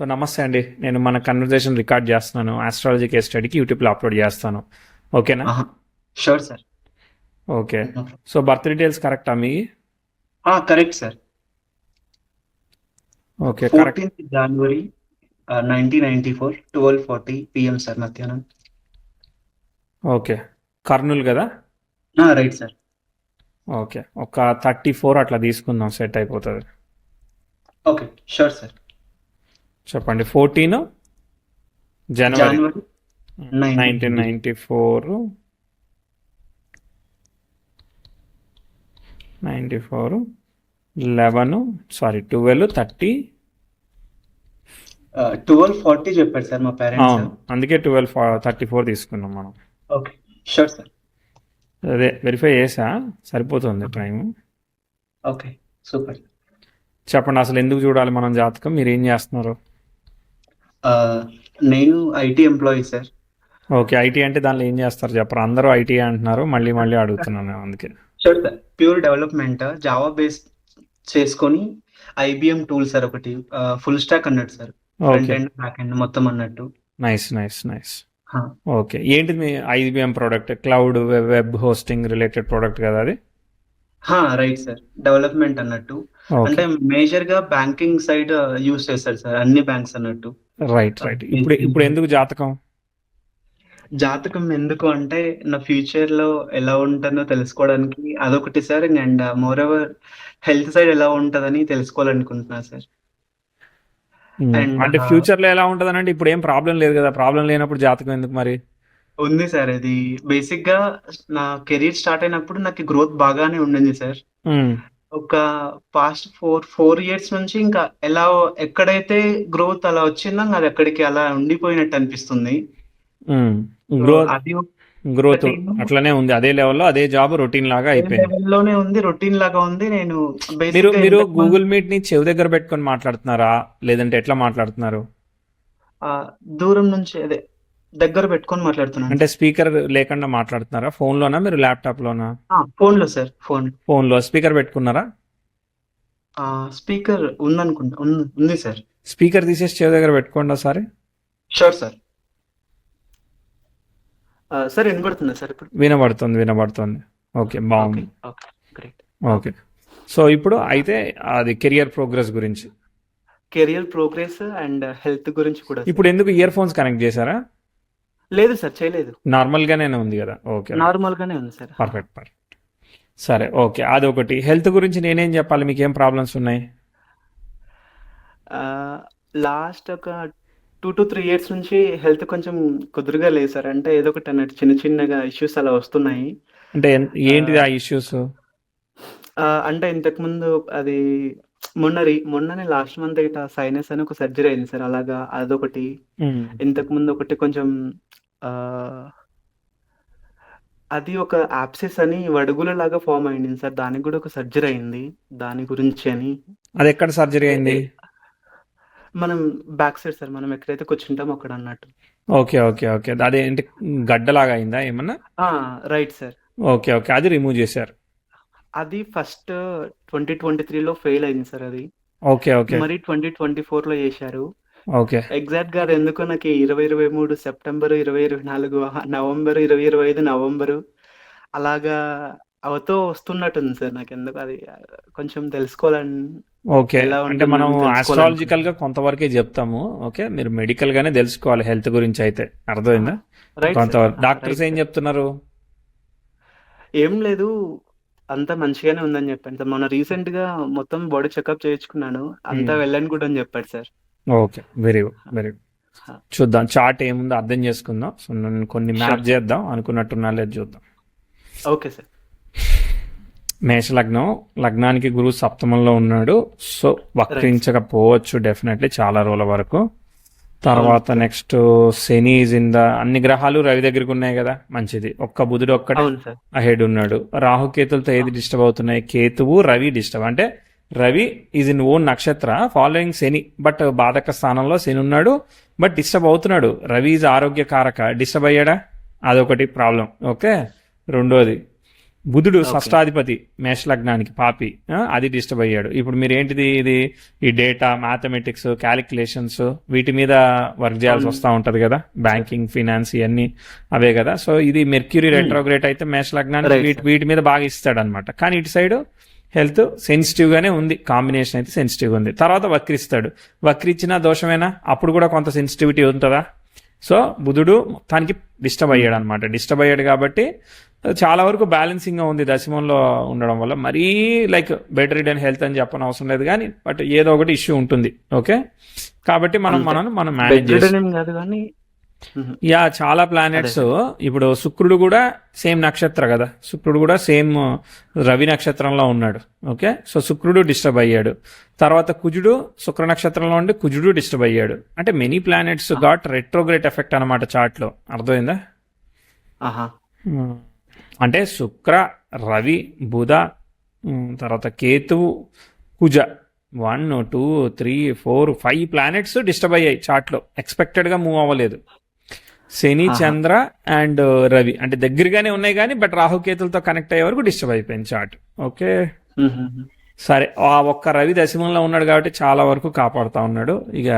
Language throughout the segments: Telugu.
సో నమస్తే అండి. నేను మన కన్వర్జేషన్ రికార్డ్ చేస్తున్నాను. ఆస్ట్రాలజీ కేస్ స్టడీకి యూట్యూబ్లో అప్లోడ్ చేస్తాను. ఓకేనా? Sure sir. Okay. So birth details కరెక్టా మీ? Correct sir. Okay, correct. 14th January 1994 12:40 PM sir, మధ్యాహ్నం. ఓకే, కర్నూలు కదా? Right sir. ఓకే, ఒక 34 అట్లా తీసుకుందాం, సెట్ అయిపోతుంది. Okay, sure sir. చెప్పండి. 14 జనవరి January 1994. 12:30. 12:40 చెప్పారు సార్ మా పేరెంట్స్. అవును, అందుకే 12:34 తీసుకున్నాం మనం. Okay, sure sir. అదే వెరిఫై చేసా, సరిపోతుంది టైం. Okay, super. చెప్పండి, అసలు ఎందుకు చూడాలి మనం జాతకం? మీరు ఏం చేస్తున్నారు? నేను IT employee sir. Okay, IT అంటే దానిలో ఏం చేస్తారు చెప్పరు. అందరూ ఐటీ అంటున్నారు, మళ్ళీ మళ్ళీ అడుగుతున్నాను అందుకే. Sure sir. Pure development Java base చేసుకొని ఐబిఎం టూల్ సార్, ఒకటి ఫుల్ స్టాక్ అన్నట్టు sir. Front end back end మొత్తం అన్నట్టు. Nice nice nice. ఓకే, ఏంటిది మీ IBM product? Cloud web hosting related product కదా అది? రైట్ సార్, డెవలప్మెంట్ అన్నట్టు. అంటే మేజర్ గా బ్యాంకింగ్ సైడ్ యూస్ చేస్తారు సార్, అన్ని బ్యాంక్స్ అన్నట్టు. Right right. ఇప్పుడు ఎందుకు జాతకం? జాతకం ఎందుకు అంటే నా ఫ్యూచర్ లో ఎలా ఉంటుందో తెలుసుకోవడానికి అదొకటి sir. And more over health side ఎలా ఉంటుందని తెలుసుకోవాలనుకుంటున్నా సార్. అంటే ఫ్యూచర్ లో ఎలా ఉంటది అంటే ఇప్పుడు ఏం ప్రాబ్లం లేదు కదా. ప్రాబ్లం లేనప్పుడు జాతకం ఎందుకు మరి? ఉంది సార్. ఇది బేసిక్ గా నా కెరీర్ స్టార్ట్ అయినప్పుడు నాకు గ్రోత్ బాగానే ఉండింది సార్. ఒక పాస్ట్ 4 years నుంచి ఇంకా ఎలా ఎక్కడైతే గ్రోత్ అలా వచ్చిందో అది అక్కడికి అలా ఉండిపోయినట్టు అనిపిస్తుంది. గ్రోత్ అట్లనే ఉంది, అదే లెవెల్లో అదే జాబ్ రొటీన్ లాగా అయిపోయింది. లెవెల్లోనే ఉంది, రొటీన్ లాగా ఉంది. నేను మీరు గూగుల్ మీట్ ని చెవి దగ్గర పెట్టుకొని మాట్లాడుతున్నారా, లేదంటే ఎట్లా మాట్లాడుతున్నారు? దూరం నుంచి అదే దగ్గర పెట్టుకొని మాట్లాడుతున్నాను. అంటే స్పీకర్ లేకుండా మాట్లాడుతున్నారా? ఫోన్ లోనా, మీరు ల్యాప్టాప్ లోనా? ఫోన్ లో సార్. ఫోన్ లో స్పీకర్ పెట్టుకున్నారా? స్పీకర్ ఉందనుకుంటా. ఉంది సార్. స్పీకర్ తీసేసి చెవి దగ్గర పెట్టుకోండి ఒకసారి. Sure sir. సార్ వినబడుతుందా సార్? ఇప్పుడు వినబడుతుంది. ఓకే, బాగుంది. ఓకే, సో ఇప్పుడు అయితే అది కెరియర్ ప్రోగ్రెస్ గురించి. కెరియర్ ప్రోగ్రెస్ అండ్ హెల్త్ గురించి కూడా. ఇప్పుడు ఎందుకు ఇయర్ ఫోన్స్ కనెక్ట్ చేశారా? లేదు సార్, చేయలేదు. నార్మల్ గానే ఉంది కదా? ఓకే, నార్మల్ గానే ఉంది సార్. పర్ఫెక్ట్. సరే, ఓకే, అదొకటి. హెల్త్ గురించి నేనేం చెప్పాలి? మీకు ఏం ప్రాబ్లమ్స్ ఉన్నాయి? లాస్ట్ ఒక 2 to 3 years నుంచి హెల్త్ కొంచెం కుదురుగా లేదు సార్. అంటే ఏదో ఒకటి అన్నట్టు చిన్న చిన్నగా ఇష్యూస్ అలా వస్తున్నాయి. అంటే ఏంటిది ఆ ఇష్యూస్? అంటే ఇంతకు ముందు అది మొన్ననే లాస్ట్ మంత్ ఇట్లా సైనస్ అని ఒక సర్జరీ అయింది సార్. అలాగా అదొకటి. ఇంతకు ముందు ఒకటి కొంచెం అది ఒక యాప్సిస్ అని వడుగుల లాగా ఫామ్ అయింది సార్. దానికి కూడా ఒక సర్జరీ అయింది దాని గురించి అని. అది ఎక్కడ సర్జరీ అయింది? మనం బ్యాక్ సైడ్ సార్, మనం ఎక్కడైతే కూర్చుంటామో అక్కడ అన్నట్టు. Okay okay okay. అదేంటి గడ్డలాగా అయిందా ఏమన్నా? Right sir. ఓకే ఓకే, అది రిమూవ్ చేశారు. అది ఫస్ట్ 2023లో ఫెయిల్ అయింది సార్ అది. Okay okay. మరి 2024లో చేశారు. ఓకే. ఎగ్జాక్ట్ గా అది ఎందుకో నాకు 2023 సెప్టెంబర్, 2024 నవంబర్, 2025 నవంబరు అలాగా అవుతూ వస్తున్నట్టుంది సార్. నాకు ఎందుకు అది కొంచెం తెలుసుకోవాలని. ఓకే, అంటే మనం ఆస్ట్రాలజికల్ గా కొంతవరకే చెప్తాము. ఓకే, మీరు మెడికల్ గానే తెలుసుకోవాలి హెల్త్ గురించి అయితే. అర్థమైందా? కొంతవరకు. డాక్టర్స్ ఏం చెప్తున్నారు? ఏం లేదు, అంతా మంచిగానే ఉందని చెప్పాను సార్. మొన్న రీసెంట్ గా మొత్తం బాడీ చెకప్ చేయించుకున్నాను, అంతా వెళ్ళని కూడా అని చెప్పాడు sir. Okay, very good very good. చూద్దాం చార్ట్ ఏముందో అర్థం చేసుకుందాం. సో నేను కొన్ని మ్యాప్ చేద్దాం, అనుకున్నట్టున్నా లేదు చూద్దాం. Okay sir. మేష లగ్నం, లగ్నానికి గురువు సప్తమంలో ఉన్నాడు. సో వక్రించకపోవచ్చు డెఫినెట్లీ చాలా రోజుల వరకు. తర్వాత నెక్స్ట్ శని అన్ని గ్రహాలు రవి దగ్గరికి ఉన్నాయి కదా, మంచిది. ఒక్క బుధుడు ఒక్కటే అహెడ్ ఉన్నాడు. రాహుకేతులతో ఏది డిస్టర్బ్ అవుతున్నాయి? కేతువు, రవి డిస్టర్బ్. అంటే Ravi is in own nakshatra following Shani, but బాధక స్థానంలో శని ఉన్నాడు, బట్ డిస్టర్బ్ అవుతున్నాడు. రవి ఈజ్ ఆరోగ్యకారక, డిస్టర్బ్ అయ్యాడా? అదొకటి ప్రాబ్లం. ఓకే, రెండోది బుధుడు ఓకే. షష్టాధిపతి మేష లగ్నానికి పాపి, అది డిస్టర్బ్ అయ్యాడు. ఇప్పుడు మీరు ఏంటిది ఇది ఈ డేటా, మ్యాథమెటిక్స్, క్యాలిక్యులేషన్స్ వీటి మీద వర్క్ చేయాల్సి అవును వస్తూ ఉంటుంది కదా, సార్. బ్యాంకింగ్, ఫినాన్స్ ఇవన్నీ అవే కదా. సో ఇది మెర్క్యూరీ రెట్రోగ్రేట్ అయితే మేష లగ్నానికి రైట్ వీటి సార్. వీటి మీద బాగా ఇస్తాడు అనమాట. కానీ ఇటు సైడ్ హెల్త్ సెన్సిటివ్ గానే ఉంది, కాంబినేషన్ అయితే సెన్సిటివ్ ఉంది. తర్వాత వక్రిస్తాడు, వక్రిచ్చిన దోషమేనా, అప్పుడు కూడా కొంత సెన్సిటివిటీ ఉంటుందా. సో బుధుడు మొత్తానికి డిస్టర్బ్ అయ్యాడు అనమాట. డిస్టర్బ్ అయ్యాడు కాబట్టి చాలా వరకు బ్యాలెన్సింగ్గా ఉంది దశమంలో ఉండడం వల్ల. మరీ లైక్ బెడ్ రిడన్ హెల్త్ అని చెప్పని అవసరం లేదు, కానీ బట్ ఏదో ఒకటి ఇష్యూ ఉంటుంది. ఓకే, కాబట్టి మనం అంతే. మనం మేనేజ్ బెడ్ చేస్తాం. రిడన్ ఏం కాదు కానీ యా, చాలా అదే ప్లానెట్స్. సార్. ఇప్పుడు శుక్రుడు కూడా సేమ్ నక్షత్ర కదా, శుక్రుడు కూడా సేమ్ రవి నక్షత్రంలో ఉన్నాడు. ఓకే, సో శుక్రుడు డిస్టర్బ్ అయ్యాడు. తర్వాత కుజుడు శుక్ర నక్షత్రంలో ఉండి కుజుడు డిస్టర్బ్ అయ్యాడు. అంటే many planets got retrograde effect అనమాట చార్ట్లో. అర్థమైందా. ఆహా. ఉమ్. అంటే శుక్ర, రవి, బుధ, తర్వాత కేతువు, కుజ, 1 2 3 4 5 ప్లానెట్స్ డిస్టర్బ్ అయ్యాయి చార్ట్లో. ఎక్స్పెక్టెడ్గా మూవ్ అవ్వలేదు. శని, ఆహా. చంద్ర అండ్ రవి అంటే దగ్గరగానే ఉన్నాయి కానీ బట్ రాహుకేతులతో కనెక్ట్ అయ్యే వరకు డిస్టర్బ్ అయిపోయింది చార్ట్. ఓకే, సరే. ఆ ఒక్క రవి దశమంలో ఉన్నాడు కాబట్టి చాలా వరకు కాపాడుతా ఉన్నాడు. ఇక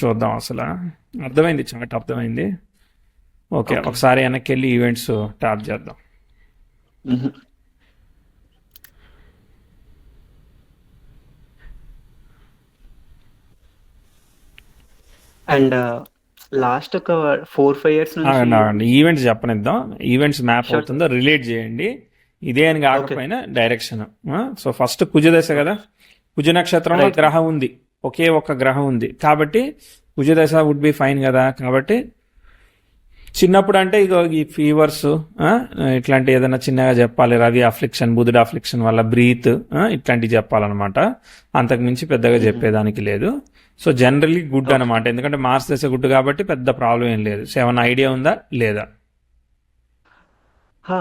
చూద్దాం అసలు. అర్థమైంది, చార్ట్ అర్థమైంది. Okay, okay. ఒకసారి వెనక్కి వెళ్ళి ఈవెంట్స్ ట్యాప్ చేద్దాం. అండ్ లాస్ట్ ఒక 4-5 ఇయర్స్ నుంచి ఆగండి, ఈవెంట్స్ చెప్పనిద్దాం. Events map sure. అవుతుందో రిలేట్ చేయండి. ఇదే అని ఓకే. కాకపోయినా డైరెక్షన్. సో ఫస్ట్ కుజదశ కదా, కుజ నక్షత్రంలో రైట్. గ్రహం ఉంది, ఒకే ఒక్క గ్రహం ఉంది కాబట్టి కుజదశ వుడ్ బి ఫైన్ కదా. కాబట్టి చిన్నప్పుడు అంటే ఇక ఈ ఫీవర్స్ ఇట్లాంటి ఏదైనా చిన్నగా చెప్పాలి. రవి అఫ్లిక్షన్, బుధుడు అఫ్లిక్షన్ వల్ల బ్రీత్ ఇట్లాంటివి చెప్పాలన్నమాట. అంతకుమించి పెద్దగా చెప్పేదానికి లేదు. So generally good okay. అనమాట, ఎందుకంటే మార్స్ దశ గుడ్ కాబట్టి పెద్ద ప్రాబ్లం ఏం లేదు. సో ఏమన్నా ఐడియా ఉందా లేదా? హా.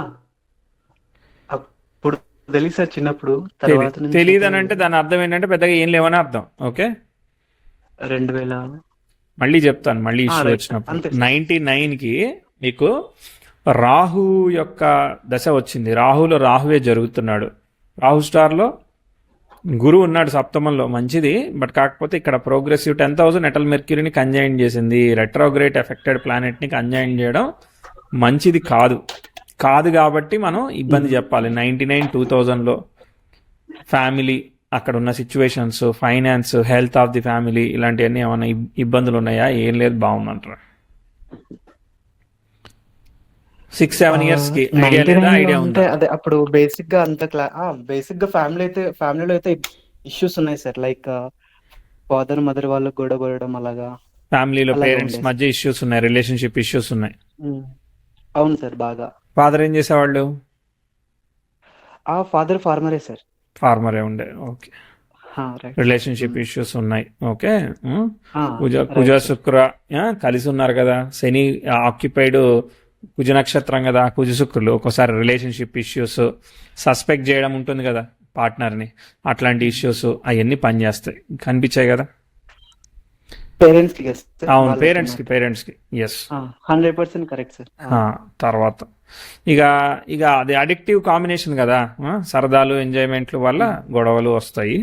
అప్పుడు తెలియదు సార్ చిన్నప్పుడు. తర్వాత నుంచి తెలియదు అయితే అని అంటే దాని అర్థం ఏంటంటే పెద్దగా ఏం లేవని అర్థం. ఓకే, 2000. మళ్ళీ చెప్తాను, మళ్ళీ ఇష్యూ రైట్ సార్. వచ్చినప్పుడు. అంతే సార్. 99కి మీకు రాహు యొక్క దశ వచ్చింది. రాహులో రాహువే జరుగుతున్నాడు. రాహు స్టార్లో గురువు ఉన్నాడు సప్తమంలో, మంచిది. బట్ కాకపోతే ఇక్కడ ప్రోగ్రెసివ్ 10,000 ఎటల్ మెర్క్యూరీని కంజైన్ చేసింది. రెట్రోగ్రేట్ ఎఫెక్టెడ్ ప్లానెట్ని కంజైన్ చేయడం మంచిది కాదు. కాబట్టి మనం ఇబ్బంది చెప్పాలి. 99 2000లో ఫ్యామిలీ, అక్కడ ఉన్న situations, finance, health of the family ఇలాంటివన్నీ ఏమైనా ఇబ్బందులు ఉన్నాయా? ఏం లేదు, బాగుందంటారా? 6-7 ఇయర్స్కి ఐడియా లేదా? 99 ఐడియా అంటే ఉందా? అదే అప్పుడు బేసిక్ గా అంత బేసిక్ గా ఫ్యామిలీలో అయితే ఇష్యూస్ ఉన్నాయి సార్. లైక్ ఫాదర్ మదర్ వాళ్ళు గొడవ పడడం అలాగా ఫ్యామిలీలో అలాగే పేరెంట్స్ ఉండే మధ్య ఇష్యూస్ ఉన్నాయి, రిలేషన్షిప్ ఇష్యూస్ ఉన్నాయి. సార్. అవును సార్, బాగా. ఫాదర్ ఏం చేసేవాళ్ళు? ఫాదర్ ఫార్మరే సార్. ఫార్మరే ఉండే. Okay, right. రిలేషన్షిప్ ఇష్యూస్ ఉన్నాయి. Okay, Kuja right sir. Shukra కలిసి ఉన్నారు కదా. శని ఆక్యుపైడ్ కుజ నక్షత్రం కదా, కుజ శుక్రులు. ఒక్కోసారి రిలేషన్షిప్ ఇష్యూస్, సస్పెక్ట్ చేయడం ఉంటుంది కదా పార్ట్నర్ని, అట్లాంటి ఇష్యూస్ అవన్నీ పనిచేస్తాయి. కనిపించాయి కదా. పేరెంట్స్ కి కదా సార్, అవును, వాళ్ళకి పేరెంట్స్కి ఎస్. 100% correct sir. తర్వాత ఇక ఇక అది అడిక్టివ్ కాంబినేషన్ కదా, సరదాలు ఎంజాయ్మెంట్లు వల్ల గొడవలు వస్తాయి.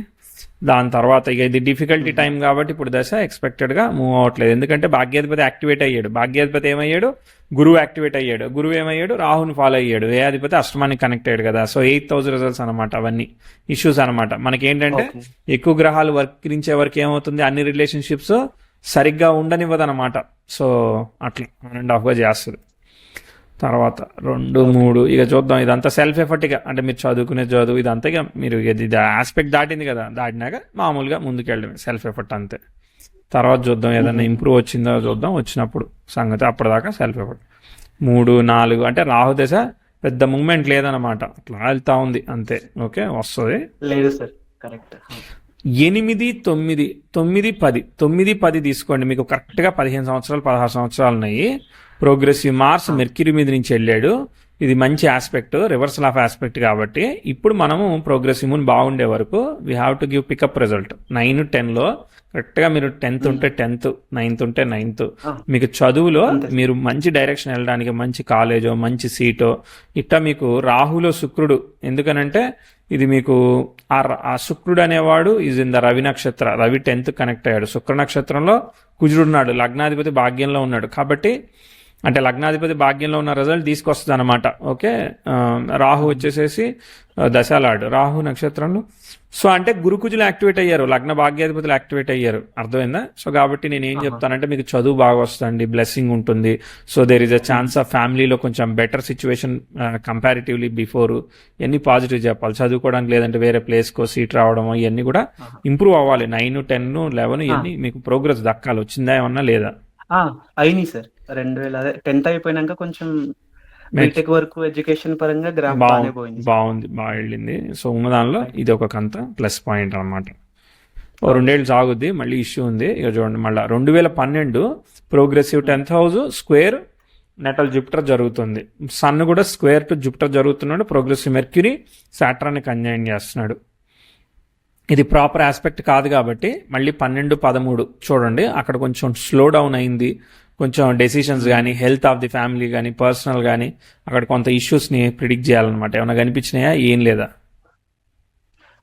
దాని తర్వాత ఇక ఇది డిఫికల్టీ టైం కాబట్టి ఇప్పుడు దశ ఎక్స్పెక్టెడ్గా మూవ్ అవ్వట్లేదు. ఎందుకంటే భాగ్యాధిపతి యాక్టివేట్ అయ్యాడు. భాగ్యాధిపతి ఏమయ్యాడు? గురువు యాక్టివేట్ అయ్యాడు. గురువు ఏమయ్యాడు? రాహుని ఫాలో అయ్యాడు. ఏ అధిపతి అష్టమానికి కనెక్ట్ అయ్యాడు కదా. సో 8,000 రిజల్ట్స్ అనమాట. అవన్నీ ఇష్యూస్ అనమాట. మనకి ఏంటంటే ఓకే. ఎక్కువ గ్రహాలు వర్కించే వరకు ఏమవుతుంది, అన్ని రిలేషన్షిప్స్ సరిగ్గా ఉండనివ్వదు అనమాట. సో అట్లా 1.5గా చేస్తుంది. తర్వాత 2 3 ఇక చూద్దాం. ఇదంతా సెల్ఫ్ ఎఫర్ట్. ఇక అంటే మీరు చదువుకునే చదువు ఇదంతా ఇక మీరు ఇది ఆస్పెక్ట్ దాటింది కదా, దాటినాక మామూలుగా ముందుకెళ్ళడమే, సెల్ఫ్ ఎఫర్ట్ అంతే. తర్వాత చూద్దాం ఏదన్నా ఇంప్రూవ్ వచ్చిందో చూద్దాం, వచ్చినప్పుడు సంగతి. అప్పటిదాకా సెల్ఫ్ ఎఫర్ట్. 3 4 అంటే రాహు దశ పెద్ద మూమెంట్ లేదనమాట, అట్లా వెళ్తా ఉంది అంతే. ఓకే, వస్తుంది. లేదు సార్, కరెక్ట్. 8 9 9 10 9 10 తీసుకోండి. మీకు కరెక్ట్గా 15 సంవత్సరాలు 16 సంవత్సరాలు ఉన్నాయి. ప్రోగ్రెసివ్ మార్స్ మెర్క్యూరీ మీద నుంచి వెళ్ళాడు. ఇది మంచి ఆస్పెక్ట్, రివర్సల్ ఆఫ్ ఆస్పెక్ట్. కాబట్టి ఇప్పుడు మనము ప్రోగ్రెసివ్ మూన్ బాగుండే వరకు we have to give pickup result. 9 10లో కరెక్ట్గా మీరు 10th ఉంటే 10th, 9th ఉంటే 9th. ఆ, మీకు చదువులో అంతే సార్. మీరు మంచి డైరెక్షన్ వెళ్ళడానికి మంచి కాలేజో మంచి సీటో ఇట్టా మీకు రాహులో శుక్రుడు, ఎందుకనంటే ఇది మీకు ఆ శుక్రుడు అనేవాడు ఈజ్ ఇన్ ద రవి నక్షత్ర, రవి 10th కనెక్ట్ అయ్యాడు, శుక్ర నక్షత్రంలో కుజుడున్నాడు, లగ్నాధిపతి భాగ్యంలో ఉన్నాడు. కాబట్టి అంటే లగ్నాధిపతి భాగ్యంలో ఉన్న రిజల్ట్ తీసుకొస్తుంది అనమాట. ఓకే, రాహు వచ్చేసేసి దశాలాడు రాహు నక్షత్రంలో. సో అంటే గురుకుజులు యాక్టివేట్ అయ్యారు, లగ్న భాగ్యాధిపతులు యాక్టివేట్ అయ్యారు, అర్థమైందా? సో కాబట్టి నేను ఏం చెప్తానంటే మీకు చదువు బాగా వస్తుంది, బ్లెస్సింగ్ ఉంటుంది. So there is a chance of ఫ్యామిలీలో కొంచెం బెటర్ సిచ్యువేషన్ కంపారిటివ్లీ బిఫోర్. ఇవన్నీ పాజిటివ్ చెప్పాలి. చదువుకోవడానికి లేదంటే వేరే ప్లేస్కో సీట్ రావడం ఇవన్నీ కూడా ఇంప్రూవ్ అవ్వాలి. 9, 10, 11 ఇవన్నీ మీకు ప్రోగ్రెస్ దక్కాలి. వచ్చిందా ఏమన్నా లేదా? అయినాయి సార్. 2000 అదే 10th అయిపోయినాక కొంచెం బీటెక్ వరకు ఎడ్యుకేషన్ పరంగా గ్రాఫ్ బాగానే పోయింది. బాగుంది, బాగా వెళ్ళింది. సో ఉన్న దానిలో ఇది ఒక కంత ప్లస్ పాయింట్ అనమాట. ఓ 2 ఏళ్ళు సాగుద్ది, మళ్ళీ ఇష్యూ ఉంది. ఇక చూడండి, మళ్ళీ 2012 progressive 10th house square natal Jupiter జరుగుతుంది. సన్ కూడా స్క్వేర్ టు జూపిటర్ జరుగుతున్నాడు. ప్రోగ్రెసివ్ మెర్క్యూరీ సాటర్న్ కంజైన్ చేస్తున్నాడు. ఇది ప్రాపర్ ఆస్పెక్ట్ కాదు కాబట్టి మళ్ళీ 12, 13 చూడండి, అక్కడ కొంచెం స్లో డౌన్ అయింది. కొంచెం డెసిషన్స్ కానీ హెల్త్ ఆఫ్ ది ఫ్యామిలీ కానీ పర్సనల్ కానీ అక్కడ కొంత ఇష్యూస్ని ప్రిడిక్ట్ చేయాలన్నమాట. ఏమైనా కనిపించినాయా? ఏం లేదా?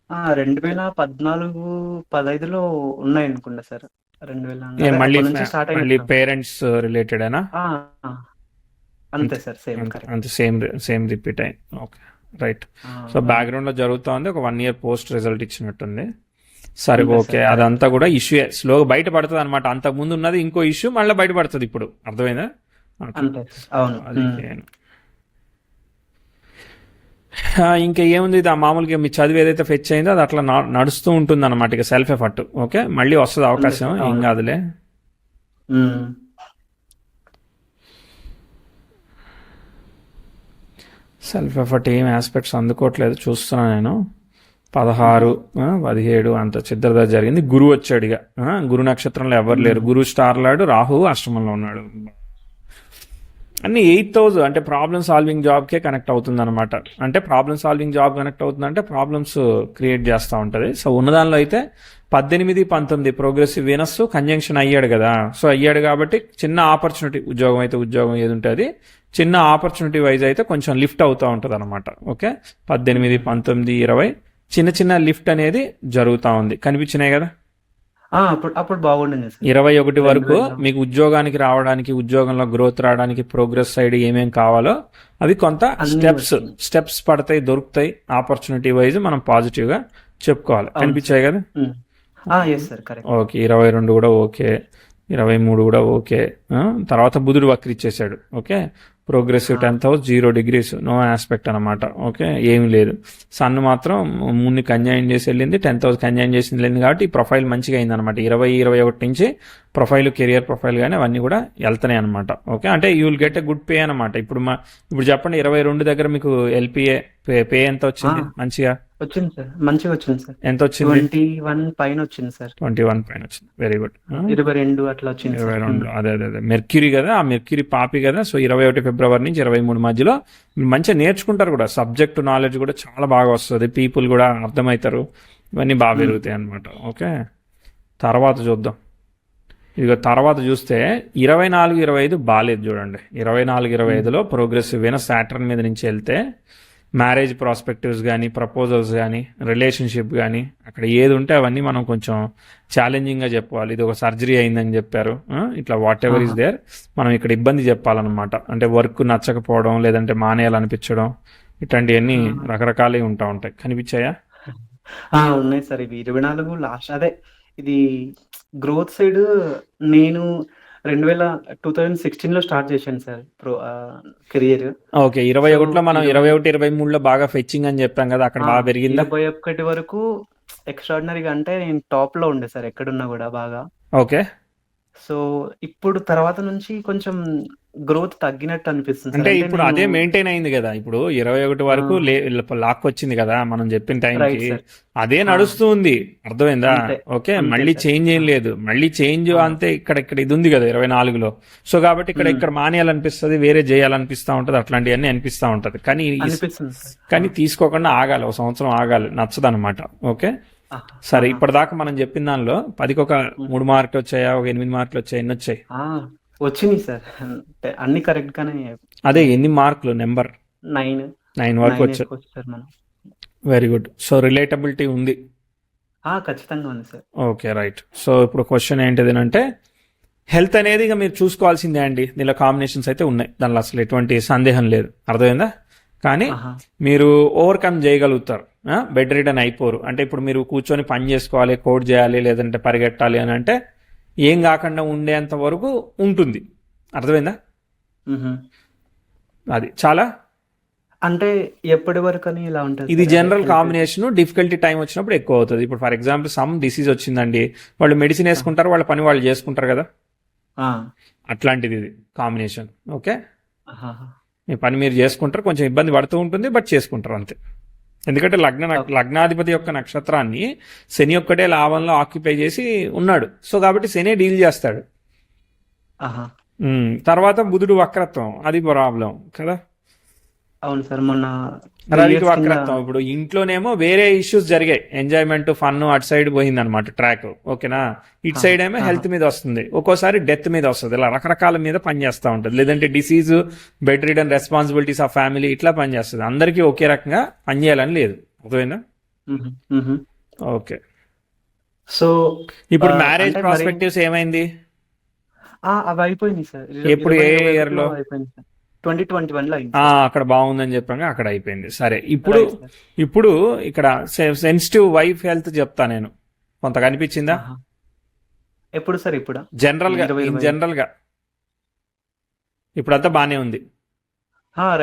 2014, 15లో ఉన్నాయి అనుకుంటా సార్. 2000 మళ్ళీ నుంచి స్టార్ట్ మళ్ళీ అయినట్టు. పేరెంట్స్ రిలేటెడేనా? అంతే సార్, సేమ్ కరెక్ట్. అంతే, సేమ్ రిపీట్ అయింది. Okay, right. సో బ్యాక్గ్రౌండ్లో జరుగుతూ ఉంది. ఒక 1 year పోస్ట్ రిజల్ట్ ఇచ్చినట్టుంది. సరే, ఓకే, అదంతా కూడా ఇష్యూ స్లోగా బయటపడుతుంది అనమాట. అంతకుముందు ఉన్నది ఇంకో ఇష్యూ మళ్ళీ బయటపడుతుంది ఇప్పుడు, అర్థమైందా? అంతే అవును. అది ఇంకా ఏముంది, ఇది మామూలుగా మీ చదువు ఏదైతే ఫెచ్ అయిందో అది అట్లా నడుస్తూ ఉంటుంది అనమాట. ఇక సెల్ఫ్ ఎఫర్ట్. ఓకే, మళ్ళీ వస్తుంది అవకాశం, ఏం కాదులే. సెల్ఫ్ ఎఫర్ట్ ఏం ఆస్పెక్ట్స్ అందుకోవట్లేదు చూస్తున్నాను నేను. 16, 17 అంత చిద్రద జరిగింది. గురువు వచ్చాడు. ఇక గురు నక్షత్రంలో ఎవరు లేరు. గురు స్టార్ లాడు, రాహు అష్టమంలో ఉన్నాడు. అన్ని 8th హౌస్ అంటే ప్రాబ్లమ్ సాల్వింగ్ జాబ్కే కనెక్ట్ అవుతుంది అనమాట. అంటే ప్రాబ్లమ్ సాల్వింగ్ జాబ్ కనెక్ట్ అవుతుందంటే ప్రాబ్లమ్స్ క్రియేట్ చేస్తూ ఉంటుంది. సో ఉన్నదానిలో అయితే 18, 19 ప్రోగ్రెసివ్ వీనస్ కంజంక్షన్ అయ్యాడు కదా. సో అయ్యాడు కాబట్టి చిన్న ఆపర్చునిటీ, ఉద్యోగం అయితే ఉద్యోగం ఏది ఉంటుంది, చిన్న ఆపర్చునిటీ వైజ్ అయితే కొంచెం లిఫ్ట్ అవుతూ ఉంటుంది అనమాట. ఓకే, 18, 19, 20 చిన్న చిన్న లిఫ్ట్ అనేది జరుగుతూ ఉంది. కనిపించినాయి కదా? అప్పుడు బాగుండింది సార్. 21 వరకు మీకు ఉద్యోగానికి రావడానికి, ఉద్యోగంలో గ్రోత్ రావడానికి, ప్రోగ్రెస్ సైడ్ ఏమేం కావాలో అవి కొంత స్టెప్స్ పడతాయి, దొరుకుతాయి. ఆపర్చునిటీ వైజ్ మనం పాజిటివ్ గా చెప్పుకోవాలి. కనిపించాయి కదా? ఓకే, 22 కూడా ఓకే, 23 కూడా ఓకే. తర్వాత బుధుడు వక్రిచ్చేసాడు. Okay, progressive 10th house 0 degrees, no aspect అనమాట. ఓకే, ఏమి లేదు. సన్ మాత్రం మూన్ని కంజైన్ చేసి వెళ్ళింది, 10th హౌస్ కంజైన్ చేసి వెళ్ళింది కాబట్టి ఈ ప్రొఫైల్ మంచిగా అయింది అనమాట. 20, 21 నుంచి ప్రొఫైల్, కెరియర్ ప్రొఫైల్ కానీ అవన్నీ కూడా వెళ్తున్నాయి అనమాట. ఓకే, అంటే you will get a good pay అనమాట. ఇప్పుడు చెప్పండి, 22 దగ్గర మీకు ఎల్పిఏ పే ఎంత వచ్చింది? మంచిగా వచ్చింది సార్, మంచిగా వచ్చింది సార్. ఎంత వచ్చింది? 21 పైన వచ్చింది సార్. 21 పైన వచ్చింది, వెరీ గుడ్. 22 అట్లా వచ్చింది. 22, అదే మెర్క్యూరీ కదా, ఆ మెర్క్యూరీ పాపి కదా. సో 21 ఫిబ్రవరి నుంచి 23 మధ్యలో మీరు మంచిగా నేర్చుకుంటారు కూడా. సబ్జెక్ట్ నాలెడ్జ్ కూడా చాలా బాగా వస్తుంది, పీపుల్ కూడా అర్థమవుతారు, ఇవన్నీ బాగా పెరుగుతాయి అనమాట. ఓకే, తర్వాత చూద్దాం. ఇదిగో తర్వాత చూస్తే 24, 25 బాగాలేదు చూడండి. 24, 25లో ప్రోగ్రెసివ్ అయిన సాటర్న్ మీద నుంచి వెళ్తే మ్యారేజ్ ప్రాస్పెక్టివ్స్ కానీ, ప్రపోజల్స్ కానీ, రిలేషన్షిప్ కానీ, అక్కడ ఏది ఉంటే అవన్నీ మనం కొంచెం ఛాలెంజింగ్గా చెప్పుకోవాలి. ఇది ఒక సర్జరీ అయిందని చెప్పారు, ఇట్లా వాట్ ఎవర్ ఈస్ దేర్, మనం ఇక్కడ ఇబ్బంది చెప్పాలన్నమాట. అంటే వర్క్ నచ్చకపోవడం, లేదంటే మానేయాలనిపించడం, ఇట్లాంటివన్నీ రకరకాలే ఉంటాయి. కనిపించాయా? ఉన్నాయి సార్. ఇవి 24 లాస్ట్, అదే ఇది గ్రోత్ సైడ్ నేను 2016లో స్టార్ట్ చేశాను సార్ కెరియర్. ఓకే, 21లో మనం 21, 23లో బాగా ఫెచ్చింగ్ అని చెప్పాం కదా, అక్కడ బాగా పెరిగిందా? 21 వరకు ఎక్స్ట్రాడినరీగా, అంటే నేను టాప్ లో ఉండే సార్ ఎక్కడున్నా కూడా బాగా. ఓకే, సో ఇప్పుడు తర్వాత నుంచి కొంచెం గ్రోత్ తగ్గినట్టు అనిపిస్తుంది. అంటే ఇప్పుడు అదే మెయింటైన్ అయింది కదా. ఇప్పుడు 21 వరకు లాక్ వచ్చింది కదా మనం చెప్పిన టైంకి, అదే నడుస్తుంది, అర్థమైందా? ఓకే, మళ్ళీ చేంజ్ ఏం లేదు. మళ్ళీ చేంజ్ అంతే ఇక్కడ ఇది ఉంది కదా 24లో. సో కాబట్టి ఇక్కడ మానేయాలనిపిస్తుంది, వేరే చేయాలనిపిస్తూ ఉంటుంది, అట్లాంటివన్నీ అనిపిస్తూ ఉంటది. కానీ తీసుకోకుండా ఆగాలి, ఒక సంవత్సరం ఆగాలి, నచ్చదనమాట. ఓకే, ఆహా! సరే, ఆహా! ఇప్పటిదాకా మనం చెప్పిన దానిలో 10కి ఒక 3 మార్కులు వచ్చాయా, ఒక 8 మార్కులు వచ్చాయా, ఎన్ని వచ్చాయి? ఆ! వచ్చినియి సార్. అంటే అన్నీ కరెక్ట్‌గానే అదే ఉన్నాయి. ఎన్ని మార్కులు నెంబర్? 9, 9 వరకు 9 వచ్చాయి. ఏసుకోవచ్చు సార్ మనం. Very good. సో రిలేటబిలిటీ ఉంది. ఖచ్చితంగా ఉంది సార్. Okay, right. సో ఇప్పుడు క్వశ్చన్ ఏంటిది అంటే, హెల్త్ అనేది ఇక మీరు చూసుకోవాల్సిందే అండి. దీనిలో కాంబినేషన్స్ అయితే ఉన్నాయి, దానిలో అసలు ఎటువంటి సందేహం లేదు. అర్థమైందా? కానీ ఆహా! మీరు ఓవర్కమ్ చేయగలుగుతారు. బెడ్ రిటర్న్ అయిపోరు. అంటే ఇప్పుడు మీరు కూర్చొని పని చేసుకోవాలి, కోడ్ చేయాలి, లేదంటే పరిగెట్టాలి అని అంటే ఏం కాకుండా ఉండేంత వరకు ఉంటుంది. అర్థమైందా? హుహు. అది చాలా. అంటే ఎప్పటి వరకని ఇలా ఉంటది ఇది sir? General health combination. Difficulty time వచ్చినప్పుడు ఎక్కువ అవుతుంది. ఇప్పుడు ఫర్ ఎగ్జాంపుల్ సమ్ డిసీజ్ వచ్చిందండి, వాళ్ళు మెడిసిన్ ఆ! వేసుకుంటారు, వాళ్ళ పని వాళ్ళు చేసుకుంటారు కదా. ఆ! అట్లాంటిది ఇది కాంబినేషన్. ఓకే, ఆహాహా! మీ పని మీరు చేసుకుంటారు, కొంచెం ఇబ్బంది పడుతూ ఉంటుంది, బట్ చేసుకుంటారు అంతే. ఎందుకంటే ఓకే. లగ్నాధిపతి యొక్క నక్షత్రాన్ని శని ఒక్కటే లాభంలో ఆక్యుపై చేసి ఉన్నాడు. సో కాబట్టి శని డీల్ చేస్తాడు. ఆహా! తర్వాత బుధుడు వక్రత్వం, అది ప్రాబ్లం కదా. అవును సార్. మొన్న 3 రవికి ఇయర్స్ కింద వక్రత్వం. ఇప్పుడు ఇంట్లోనేమో వేరే ఇష్యూస్ జరిగాయి, ఎంజాయ్మెంట్ ఫన్ అటు సైడ్ పోయింది అనమాట ట్రాక్. ఓకేనా, ఇటు సైడ్ ఏమో ఆహా! హెల్త్ మీద వస్తుంది, ఒక్కోసారి డెత్ మీద వస్తుంది. ఇలా రకరకాల మీద పనిచేస్తూ ఉంటుంది. లేదంటే disease, bed ridden, responsibilities of family, ఇట్లా పనిచేస్తుంది. అందరికీ ఒకే రకంగా పనిచేయాలని లేదు. అర్థమైందా? హుహు. హుహు. ఓకే. సో, ఇప్పుడు మ్యారేజ్ అంటే మరి ప్రాస్పెక్టివ్స్ ఏమైంది? అవి అయిపోయినాయి సార్. ఎప్పుడు, ఏ ఇయర్ 2021లో లో? అయిపోయింది సార్. 2021లో అయింది సార్. అక్కడ బాగుందని చెప్పాను, అక్కడ అయిపోయింది. సరే, ఇప్పుడు రైట్ సార్. ఇప్పుడు ఇక్కడ సెన్సిటివ్ వైఫ్ హెల్త్ చెప్తా నేను. కొంత కనిపించిందా ఆహా! ఎప్పుడు సార్? ఇప్పుడా? జనరల్ గా? 2020 జనరల్ గా ఇప్పుడంతా బానే ఉంది.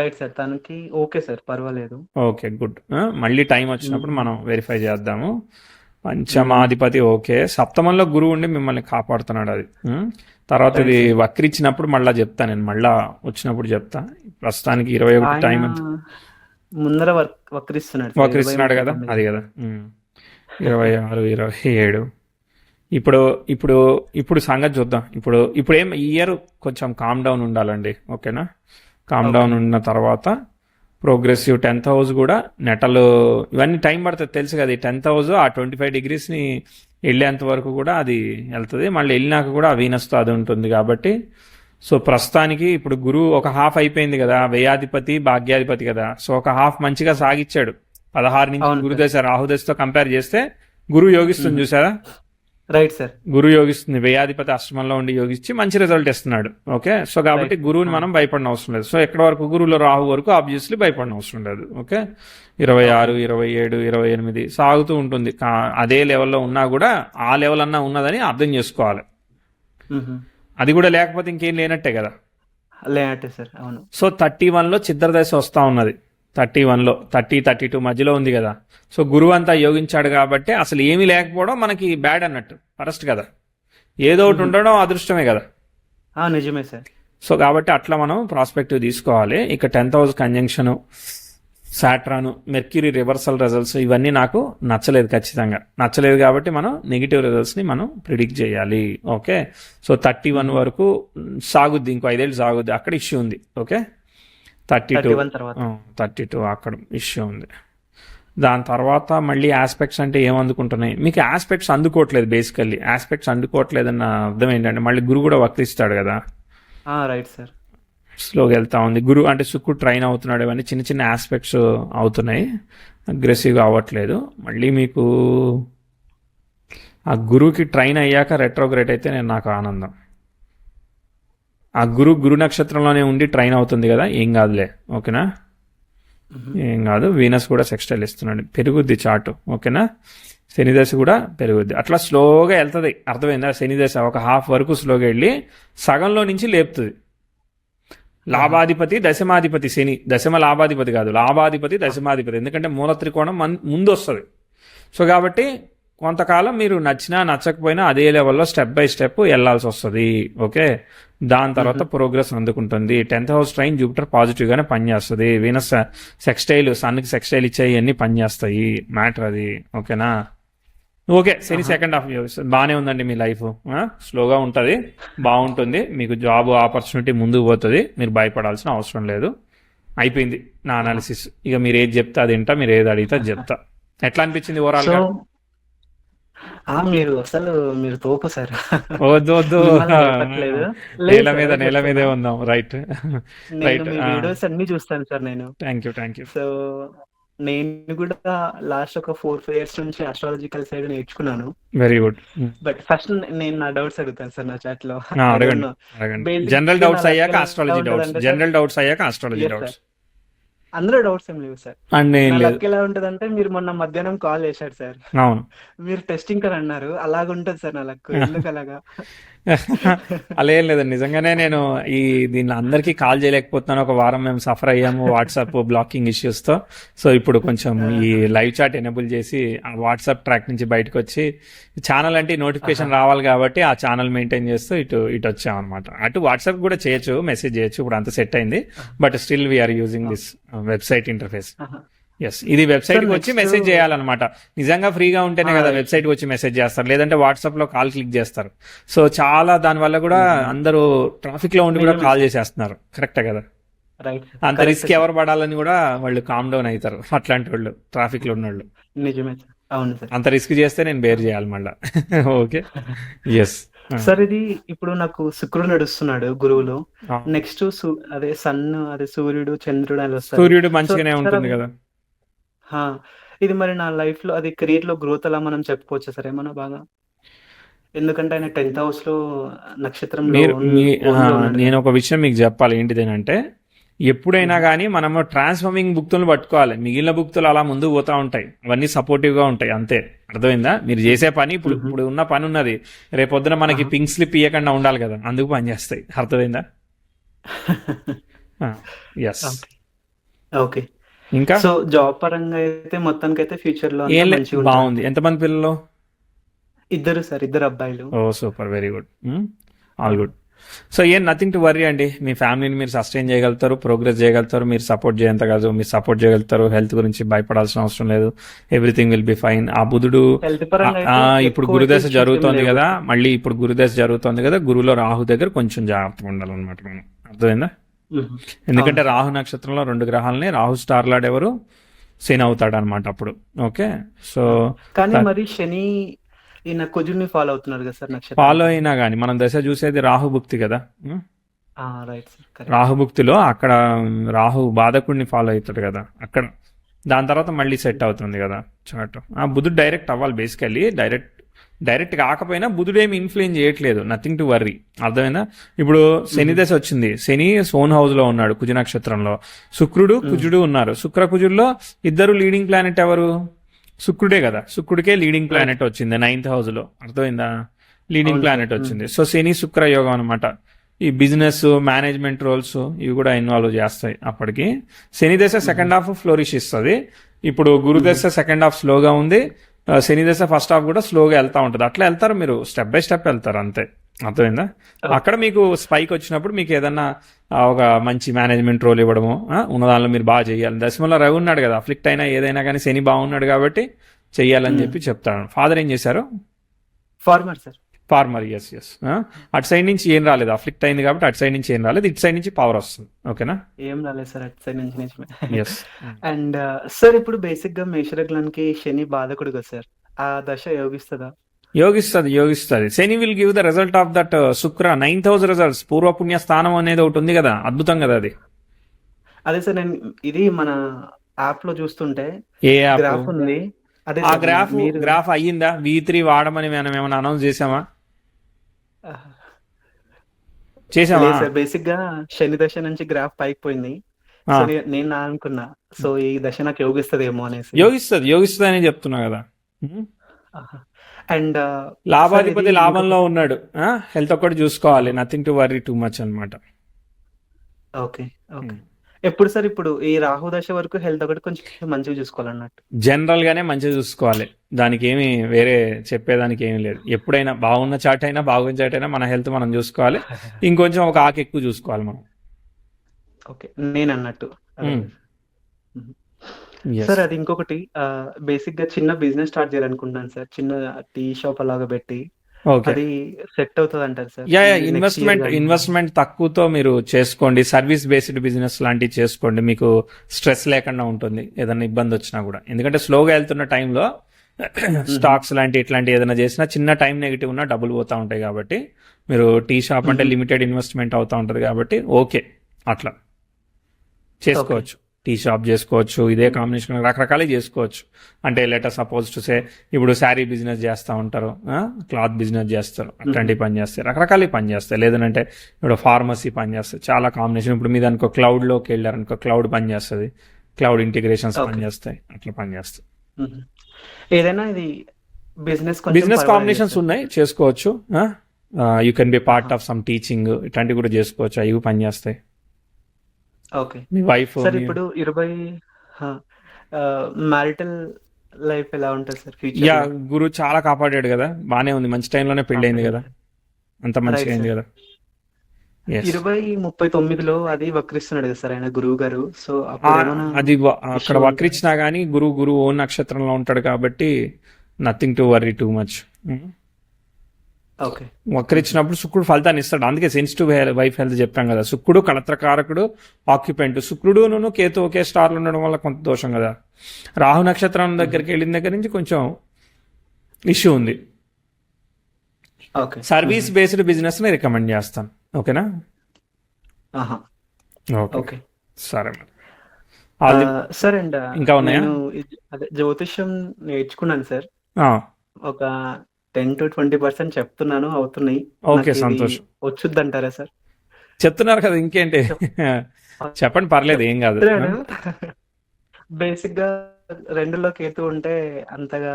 Right sir. తనకి ఓకే సార్. పర్వాలేదు. Okay, good. మళ్ళీ టైం వచ్చినప్పుడు హ్మ్. మనం వెరిఫై చేద్దాము. హ్మ్. పంచమాధిపతి ఓకే, సప్తమంలో గురువు ఉండి మిమ్మల్ని కాపాడుతున్నాడు. అది తర్వాత రైట్ ఇది సార్. వక్రిచ్చినప్పుడు మళ్ళా చెప్తా నేను, మళ్ళా వచ్చినప్పుడు చెప్తా. ప్రస్తుతానికి 21 ఆయన టైం ఎంత ముందర వక్రిస్తున్నాడు సార్. వక్రిస్తున్నాడు 21, కదా, 9. అది కదా. 26, 27. ఇప్పుడు ఇప్పుడు ఇప్పుడు సంగతి చూద్దాం. ఇప్పుడు ఏం, ఈ ఇయర్ కొంచెం కామ్ డౌన్ ఉండాలండి. ఓకేనా, కామ్ ఓకే. డౌన్ ఉన్న తర్వాత ప్రోగ్రెసివ్ 10th హౌస్ కూడా నెటలు ఇవన్నీ టైం పడుతుంది, తెలుసు కదా. ఈ 10th హౌస్ ఆ 25 degreesని వెళ్ళేంత వరకు కూడా అది వెళ్తుంది. మళ్ళీ వెళ్ళినాక కూడా ఆ వీనస్తో అది ఉంటుంది కాబట్టి. సో ప్రస్తుతానికి ఇప్పుడు గురువు ఒక హాఫ్ అయిపోయింది కదా, వ్యయాధిపతి భాగ్యాధిపతి కదా. సో ఒక హాఫ్ మంచిగా సాగిచ్చాడు. 16 నుంచి అవును సార్. గురుదశ రాహుదశతో కంపేర్ చేస్తే గురువు యోగిస్తుంది, హుహు. చూసారా. Right sir. గురువు యోగిస్తుంది, వ్యయాధిపతి అష్టమంలో ఉండి యోగించి మంచి రిజల్ట్ ఇస్తున్నాడు. ఓకే, సో కాబట్టి రైట్. గురువుని మనం భయపడిన అవసరం లేదు. సో ఎక్కడ వరకు గురువులో రాహు వరకు ఆబ్వియస్లీ భయపడిన అవసరం లేదు. ఓకే, 26, 27, 28 సాగుతూ ఉంటుంది. అదే లెవెల్లో ఉన్నా కూడా ఆ లెవెల్ అన్నా ఉన్నదని అర్థం చేసుకోవాలి. హుహు. అది కూడా లేకపోతే ఇంకేం లేనట్టే కదా. లేనట్టే సార్. అవును. సో 31లో చిద్రదశ వస్తూ ఉన్నది. 31లో 30, 32 మధ్యలో ఉంది కదా. సో గురువు అంతా యోగించాడు కాబట్టి అసలు ఏమీ లేకపోవడం మనకి బ్యాడ్ అన్నట్టు, ఫస్ట్ కదా. ఏదో ఒకటి హుహు. ఉండడం అదృష్టమే కదా. నిజమే సార్. సో కాబట్టి అట్లా మనం ప్రాస్పెక్టివ్ తీసుకోవాలి. ఇక 10th house conjunction, Saturn, Mercury reversal results ఇవన్నీ నాకు నచ్చలేదు, ఖచ్చితంగా నచ్చలేదు. కాబట్టి మనం నెగిటివ్ రిజల్ట్స్ని మనం ప్రిడిక్ట్ చేయాలి. ఓకే, సో 31 హుహు. వరకు సాగుద్ది, ఇంకో 5 ఏళ్ళు సాగుద్ది. అక్కడ ఇష్యూ ఉంది. ఓకే, 32, 31 తర్వాత. 32 అక్కడ ఇష్యూ ఉంది. దాని తర్వాత మళ్ళీ ఆస్పెక్ట్స్ అంటే ఏమందుకుంటున్నాయి, మీకు ఆస్పెక్ట్స్ అందుకోవట్లేదు. బేసికల్లీ ఆస్పెక్ట్స్ అందుకోవట్లేదన్న అర్థం ఏంటంటే, మళ్ళీ గురువు కూడా వక్రిస్తాడు కదా, రైట్ సార్. స్లోగా వెళ్తా ఉంది. గురువు అంటే శుక్రుడు ట్రైన్ అవుతున్నాడు, ఇవన్నీ చిన్న చిన్న ఆస్పెక్ట్స్ అవుతున్నాయి, అగ్రెసివ్గా అవ్వట్లేదు. మళ్ళీ మీకు ఆ గురువుకి ట్రైన్ అయ్యాక రెట్రోగ్రేట్ అయితే నాకు ఆనందం. ఆ గురు నక్షత్రంలోనే ఉండి ట్రైన్ అవుతుంది కదా, ఏం కాదులే. ఓకేనా, హుహు. ఏం కాదు. వీనస్ కూడా సెక్స్టైల్ ఇస్తున్నాడు, పెరుగుద్ది చాటు. ఓకేనా, శనిదశ కూడా పెరుగుద్ది. అట్లా స్లోగా వెళ్తుంది. అర్థమైందా? శనిదశ ఒక హాఫ్ వరకు స్లోగా వెళ్ళి సగంలో నుంచి లేపుతుంది. లాభాధిపతి దశమాధిపతి శని, దశమ లాభాధిపతి కాదు, లాభాధిపతి దశమాధిపతి. ఎందుకంటే మూల త్రికోణం ముందు వస్తుంది. సో కాబట్టి కొంతకాలం మీరు నచ్చినా నచ్చకపోయినా అదే లెవెల్లో స్టెప్ బై స్టెప్ వెళ్లాల్సి వస్తుంది. ఓకే, దాని తర్వాత ప్రోగ్రెస్ అందుకుంటుంది. 10th హౌస్ ట్రైన్ జూపిటర్ పాజిటివ్గానే పనిచేస్తుంది. వీనస్ సెక్స్టైల్, సన్కి సెక్స్టైల్ ఇచ్చాయి, అన్నీ పనిచేస్తాయి. మ్యాటర్ అది. ఓకేనా, ఓకే. శని సెకండ్ హాఫ్ బాగానే ఉందండి. మీ లైఫ్ స్లోగా ఉంటుంది, బాగుంటుంది. మీకు జాబ్ ఆపర్చునిటీ ముందుకు పోతుంది, మీరు భయపడాల్సిన అవసరం లేదు. అయిపోయింది నా అనాలిసిస్. ఇక మీరు ఏది చెప్తే అది వింటా, మీరు ఏది అడిగితే అది చెప్తా. ఎట్లా అనిపించింది ఓవరాల్ సో గా? మీరు అసలు మీరు తోపు సార్. వద్దు వద్దు. మిమ్మల్ని లేపట్లేదు. లేదు నేల సార్, మీద అదే నేల చెప్తున్నా. మీదే ఉందాం. రైట్. నేను రైట్. మీ వీడియోస్ అన్నీ చూస్తాను సార్ నేను. Thank you, thank you. So, నేను కూడా లాస్ట్ ఒక 4 ఇయర్స్ నుంచి అస్ట్రాలజికల్ సైడ్ నేర్చుకున్నాను. Very good. బట్ ఫస్ట్ నేను నా డౌట్స్ అడుగుతాను సార్ నా చాట్‌లో. ఐ డోంట్ అడగండి, నో. అడగండి. జనరల్ బేసిక్‌గా నా డౌట్స్ లక్ అయ్యాక ఎలా ఆస్ట్రాలజీ డౌట్స్, ఉంటదంటే సార్, జనరల్ డౌట్స్ అయ్యాక ఆస్ట్రాలజీ యెస్ డౌట్స్. సార్. అందులో డౌట్స్ ఏం లేవు సార్. అండ్ ఏం నా లేదు. లక్ ఎలా ఉంటదంటే, మీరు మొన్న మధ్యాహ్నం కాల్ చేశారు సార్. అవును. మీరు టెస్టింగ్ అని అన్నారు. అలాగుంటది సార్ నా లక్. ఎందుకు అలాగా? అలా ఏం లేదండి. నిజంగానే నేను దీన్ని అందరికీ కాల్ చేయలేకపోతున్నాను. ఒక వారం మేము సఫర్ అయ్యాము వాట్సాప్ బ్లాకింగ్ ఇష్యూస్తో. సో ఇప్పుడు కొంచెం ఈ లైవ్ చాట్ ఎనేబుల్ చేసి ఆ వాట్సాప్ ట్రాక్ నుంచి బయటకు వచ్చి ఛానల్ అంటే నోటిఫికేషన్ రావాలి కాబట్టి ఆ ఛానల్ మెయింటైన్ చేస్తూ ఇటు ఇటు వచ్చాం అనమాట. అటు వాట్సాప్ కూడా చేయొచ్చు, మెసేజ్ చేయొచ్చు. ఇప్పుడు అంత సెట్ అయింది. But still we are using this website interface. Yes, ఇది వెబ్సైట్ కి వచ్చి మెసేజ్ చేయాలన్నమాట. నిజంగా ఫ్రీగా ఉంటేనే కదా వెబ్సైట్ వచ్చి మెసేజ్ చేస్తారు, లేదంటే వాట్సాప్ లో కాల్ క్లిక్ చేస్తారు. సో చాలా దాని వల్ల కూడా అందరూ ట్రాఫిక్ లో ఉండి కూడా కాల్ చేసేస్తున్నారు. కరెక్టే కదా? రైట్. అంత రిస్క్ ఎవరు పడాలని కూడా వాళ్ళు కామ్ డౌన్ అవుతారు, అట్లాంటి వాళ్ళు ట్రాఫిక్ లో ఉన్న వాళ్ళు. నిజమే సార్. అవును సార్. అంత రిస్క్ చేస్తే నేను బేర్ చేయాలి మళ్ళా. ఓకే. ఎస్ సార్, ఇది ఇప్పుడు నాకు శుక్రుడు నడుస్తున్నాడు గురువులో. నెక్స్ట్ అదే సన్, అదే సూర్యుడు, చంద్రుడు అని వస్తారు. సూర్యుడు మంచిగానే ఉంటుంది కదా. హా, ఇది మరి నా లైఫ్ లో అది కెరీర్ లో గ్రోత్ అలా మనం చెప్పుకోవచ్చా సార్ ఏమన్నా బాగా? ఎందుకంటే ఆయన 10th హౌస్ లో నక్షత్రంలో మీరు ఉన్నాడు. నేను ఒక విషయం మీకు చెప్పాలి. ఏంటిదేనంటే, ఎప్పుడైనా కానీ మనము ట్రాన్స్ఫార్మింగ్ బుక్తులు పట్టుకోవాలి. మిగిలిన బుక్తులు అలా ముందుకు పోతా ఉంటాయి, అవన్నీ సపోర్టివ్ గా ఉంటాయి. అంతే. అర్థమైందా? మీరు చేసే పని ఇప్పుడు ఉన్న పని ఉన్నది, రేపొద్దున మనకి పింక్ స్లిప్ ఇవ్వకుండా ఉండాలి కదా, అందుకు పని చేస్తాయి. అర్థమైందా? ఎస్. ఓకే. ఇంకా సో జాబ్ పరంగా అయితే మొత్తానికి అయితే ఫ్యూచర్ లో ఏం లేదు, మంచిగా బాగుంది. ఎంతమంది పిల్లలు? ఇద్దరు సార్, ఇద్దరు అబ్బాయిలు. Oh super, very good, all good. So ఏం నథింగ్ టు వర్రీ అండి. మీ ఫ్యామిలీని మీరు సస్టైన్ చేయగలుగుతారు, ప్రోగ్రెస్ చేయగలుగుతారు. మీరు సపోర్ట్ చేయంత కాదు, మీరు సపోర్ట్ చేయగలుగుతారు. హెల్త్ గురించి భయపడాల్సిన అవసరం లేదు. Everything will be fine. ఆ బుధుడు హెల్త్ పరంగా అయితే ఇప్పుడు ఎక్కువ గురుదశ issues జరుగుతోంది ఏం కదా, మళ్ళీ ఇప్పుడు గురుదశ జరుగుతోంది కదా, గురువులో రాహు దగ్గర కొంచెం జాగ్రత్తగా ఉండాలన్నమాట మనం. అర్థమైందా? ఎందుకంటే రాహు నక్షత్రంలో 2 గ్రహాలని, రాహు స్టార్ లార్డ్ ఎవరు, శని అవుతాడు అనమాట అప్పుడు. ఓకే. సో కానీ మరి శని ఈయన కుజుడిని ఫాలో అవుతున్నారు కదా సార్ నక్షత్రం. ఫాలో అయినా కానీ మనం దశ చూసేది రాహుభుక్తి కదా. Right sir. రాహుభుక్తిలో అక్కడ రాహు బాధకుడిని ఫాలో అవుతాడు కదా అక్కడ. దాని తర్వాత మళ్ళీ సెట్ అవుతుంది కదా చార్ట్. బుధుడు డైరెక్ట్ అవ్వాలి బేసికల్లీ. డైరెక్ట్ కాకపోయినా బుధుడేమి ఇన్ఫ్లుయెన్స్ చేయట్లేదు. Nothing to worry. అర్థమైందా? ఇప్పుడు శని దశ వచ్చింది. శని సోన్ హౌస్ లో ఉన్నాడు, కుజ నక్షత్రంలో. శుక్రుడు కుజుడు ఉన్నారు. శుక్ర కుజుల్లో ఇద్దరు లీడింగ్ ప్లానెట్ ఎవరు? శుక్రుడే కదా. శుక్రుడికే లీడింగ్ ప్లానెట్ వచ్చింది 9th హౌస్ లో. అర్థమైందా? లీడింగ్ ప్లానెట్ వచ్చింది. సో శని శుక్ర యోగం అనమాట. ఈ బిజినెస్ మేనేజ్మెంట్ రోల్స్ ఇవి కూడా ఇన్వాల్వ్ చేస్తాయి అప్పటికి. శని దశ సెకండ్ హాఫ్ ఫ్లోరిష్ ఇస్తుంది. ఇప్పుడు గురు దశ సెకండ్ హాఫ్ స్లోగా ఉంది. శని దశ ఫస్ట్ హాఫ్ కూడా స్లోగా వెళ్తా ఉంటుంది. అట్లా వెళ్తారు మీరు, స్టెప్ బై స్టెప్ వెళ్తారు అంతే. అర్థమైందా? అక్కడ మీకు స్పైక్ వచ్చినప్పుడు మీకు ఏదన్నా ఒక మంచి మేనేజ్మెంట్ రోల్ ఇవ్వడము, ఉన్న దానిలో మీరు బాగా చేయాలి. దశమంలో రవి ఉన్నాడు కదా, అఫ్లిక్ట్ అయినా ఏదైనా కానీ శని బాగున్నాడు కాబట్టి చెయ్యాలని చెప్పి చెప్తాను. ఫాదర్ ఏం చేశారు? Farmer sir. Farmer. Yes yes. అటు సైడ్ నుంచి ఏం రాలేదు, అఫ్లిక్ట్ అయింది కాబట్టి అటు సైడ్ నుంచి ఏం రాలేదు. ఇటు సైడ్ నుంచి పవర్ వస్తుంది. ఓకేనా? ఏం రాలేదు సార్ అటు సైడ్ నుంచి నిజమే. ఎస్. అండ్ సార్, ఇప్పుడు బేసిక్ గా మేషలగ్నానికి శని బాధకుడు కదా సార్, ఆ దశ యోగిస్తుందా? యోగిస్తుంది. Shani will give the result of that Shukra 9th house results. పూర్వపుణ్య స్థానం అనేది ఒకటి ఉంది కదా, అద్భుతం కదా అది. అదే సార్, నేను ఇది మన యాప్ లో చూస్తుంటే ఏ యాప్? గ్రాఫ్ ఉంది. అదే ఆ సార్, గ్రాఫ్ అయ్యిందా? V3 వాడమని మనం ఏమైనా అనౌన్స్ చేసామా? చేసామా? సార్, బేసిక్ గా శని దశ నుంచి గ్రాఫ్ పైకి పోయింది. సో నేను అనుకున్నా, సో ఈ దశ నాకు యోగిస్తదేమో అనేసి. యోగిస్తుంది అని చెప్తున్నా కదా. అండ్ లాభాధిపతి లాభంలో ఉన్నాడు. హెల్త్ ఒక్కటి చూసుకోవాలి. Nothing to worry too much అనమాట. ఓకే. ఎప్పుడు సార్, ఇప్పుడు ఈ రాహు దశ వరకు హెల్త్ ఒకటి కొంచెం మంచిగా చూసుకోవాలన్నట్టు. జనరల్ గానే మంచిగా చూసుకోవాలి. దానికి ఏమి వేరే చెప్పేదానికి ఏమీ లేదు. ఎప్పుడైనా బాగున్న చాట్ అయినా బాగున్న చాట్ అయినా మన హెల్త్ మనం చూసుకోవాలి. ఇంకొంచెం ఒక ఆకు ఎక్కువ చూసుకోవాలి మనం. ఓకే, నేను అన్నట్టు. సార్, అది ఇంకొకటి, బేసిక్ గా చిన్న బిజినెస్ స్టార్ట్ చేయాలనుకుంటున్నాను సార్. చిన్న టీ షాప్ అలాగా పెట్టి. అది సెట్ అవుతుంది అంటారు సార్? ఇన్వెస్ట్మెంట్ తక్కువతో మీరు చేసుకోండి. సర్వీస్ బేస్డ్ బిజినెస్ లాంటివి చేసుకోండి. మీకు స్ట్రెస్ లేకుండా ఉంటుంది ఏదైనా ఇబ్బంది వచ్చినా కూడా. ఎందుకంటే స్లోగా వెళ్తున్న టైంలో స్టాక్స్ లాంటి ఇట్లాంటి ఏదైనా చేసినా చిన్న టైం నెగిటివ్ ఉన్నా డబ్బులు పోతూ ఉంటాయి కాబట్టి మీరు టీ షాప్ అంటే లిమిటెడ్ ఇన్వెస్ట్మెంట్ అవుతూ ఉంటుంది కాబట్టి ఓకే అట్లా చేసుకోవచ్చు. టీ షాప్ చేసుకోవచ్చు, ఇదే కాంబినేషన్ రకరకాలు చేసుకోవచ్చు. అంటే లెటర్ సపోజ్ టు సే ఇప్పుడు శారీ బిజినెస్ చేస్తూ ఉంటారు, క్లాత్ బిజినెస్ చేస్తారు, అట్లాంటి పని చేస్తాయి, రకరకాల పని చేస్తాయి. లేదంటే ఇప్పుడు ఫార్మసీ పని చేస్తుంది, చాలా కాంబినేషన్. ఇప్పుడు మీద అనుకో క్లౌడ్లోకి వెళ్ళారనుకో క్లౌడ్ పని చేస్తుంది, క్లౌడ్ ఇంటిగ్రేషన్స్ పని చేస్తాయి, అట్లా పని చేస్తాయి. ఏదైనా ఇది బిజినెస్ కాంబినేషన్స్ ఉన్నాయి, చేసుకోవచ్చు. You can be part of some teaching, ఇట్లాంటివి కూడా చేసుకోవచ్చు, అవి పని చేస్తాయి. ఓకే మీ వైఫ్ సార్, ఇప్పుడు 20 మ్యారిటల్ లైఫ్ ఎలా ఉంటుంది సార్ ఫ్యూచర్? యా, గురు చాలా కాపాడాడు కదా, బానే ఉంది, మంచి టైంలోనే పెళ్ళైంది కదా, అంత మంచిగా అయింది కదా. 2039లో అది వక్రిస్తున్నాడు కదా సార్ ఆయన గురువు గారు. సో అది అక్కడ వక్రించినా గానీ గురువు ఓన్ నక్షత్రంలో ఉంటాడు కాబట్టి nothing to worry too much. Okay, వక్రించినప్పుడు శుక్రుడు ఫలితాన్ని ఇస్తాడు. అందుకే సెన్సిటివ్ వైఫ్ హెల్త్ చెప్పాం కదా. శుక్రుడు కళత్రకారకుడు, ఆక్యుపెంట్. శుక్రుడును కేతు ఒకే స్టార్లు ఉండడం వల్ల కొంత దోషం కదా. రాహు నక్షత్రం దగ్గరికి వెళ్ళిన దగ్గర నుంచి కొంచెం ఇష్యూ ఉంది. సర్వీస్ బేస్డ్ బిజినెస్ ని రికమెండ్ చేస్తాను. ఓకేనా? ఓకే, సరే మరి. సార్ అండ్ ఇంకా ఉన్నాయా? అదే జ్యోతిష్యం నేర్చుకున్నాను సార్, ఒక 10 to 20% చెప్తున్నాను, అవుతున్నాయి. ఓకే, సంతోషం. వచ్చుద్ది అంటారా సార్? చెప్తున్నారు కదా, ఇంకేంటి. చెప్పండి, పర్లేదు, ఏం కాదు. బేసిక్ గా రెండులో కేతు ఉంటే అంతగా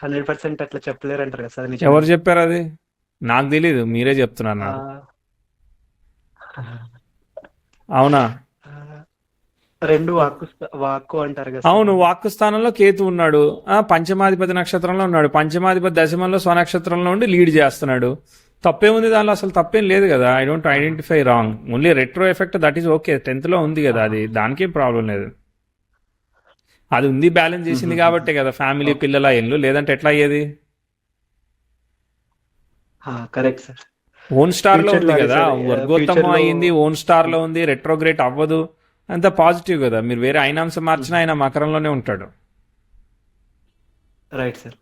100% అట్లా చెప్పలేరు అంటారు కదా సార్? ఎవరు చెప్పారు అది? నాకు తెలీదు, మీరే చెప్తున్నారు. అవునా? రెండు వాక్కు అంటారు కదా. అవును, వాక్కు స్థానంలో కేతు ఉన్నాడు, పంచమాధిపతి నక్షత్రంలో ఉన్నాడు, పంచమాధిపతి దశమంలో స్వనక్షత్రంలో ఉండి లీడ్ చేస్తున్నాడు. తప్పేముంది దానిలో? అసలు తప్పేం లేదు కదా. I don't identify wrong, only retro effect, that is okay. 10th లో ఉంది కదా, అది దానికేం ప్రాబ్లం లేదు. అది ఉంది, బ్యాలెన్స్ చేసింది కాబట్టే కదా ఫ్యామిలీ, పిల్లల ఇల్లు, లేదంటే ఎట్లా అయ్యేది? Correct sir. ఓన్ స్టార్ లో ఉంది కదా, వర్గోత్తమం అయ్యింది, ఓన్ స్టార్ లో ఉంది, రెట్రోగ్రేట్ అవ్వదు, అంత పాజిటివ్ కదా. మీరు వేరే అయినాంశం మార్చినా ఆయన మకరంలోనే ఉంటాడు. Right sir.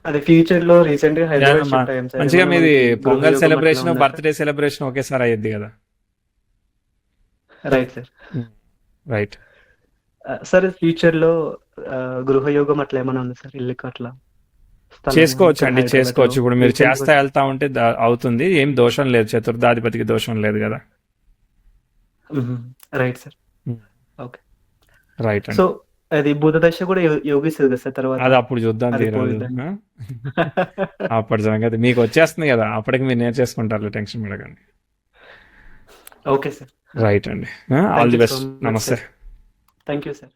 అదే ఫ్యూచర్ లో రీసెంట్ గా హైదరాబాద్ మంచిగా మీది పొంగల్ సెలబ్రేషన్, బర్త్డే సెలబ్రేషన్ ఒకేసారి అయ్యింది కదా. Right sir. Right sir, future లో గృహయోగం అట్లా ఏమైనా ఉంది సార్? ఇల్లుకి అట్లా చేసుకోవచ్చు అండి, చేసుకోవచ్చు. ఇప్పుడు మీరు చేస్తా వెళ్తా ఉంటే అవుతుంది, ఏం దోషం లేదు, చతుర్థాధిపతికి దోషం లేదు కదా. Right sir. Okay, right. So అది బుధ దశ కూడా యోగిస్తుంది కదా సార్ తర్వాత? అది అప్పుడు చూద్దాం, అప్పటి సంగతి మీకు వచ్చేస్తుంది కదా, అప్పటికి మీరు నేర్చేసుకుంటారు, టెన్షన్ పడకండి. Okay sir. రైట్ అండి, ఆల్ ది బెస్ట్. నమస్తే. Thank you sir.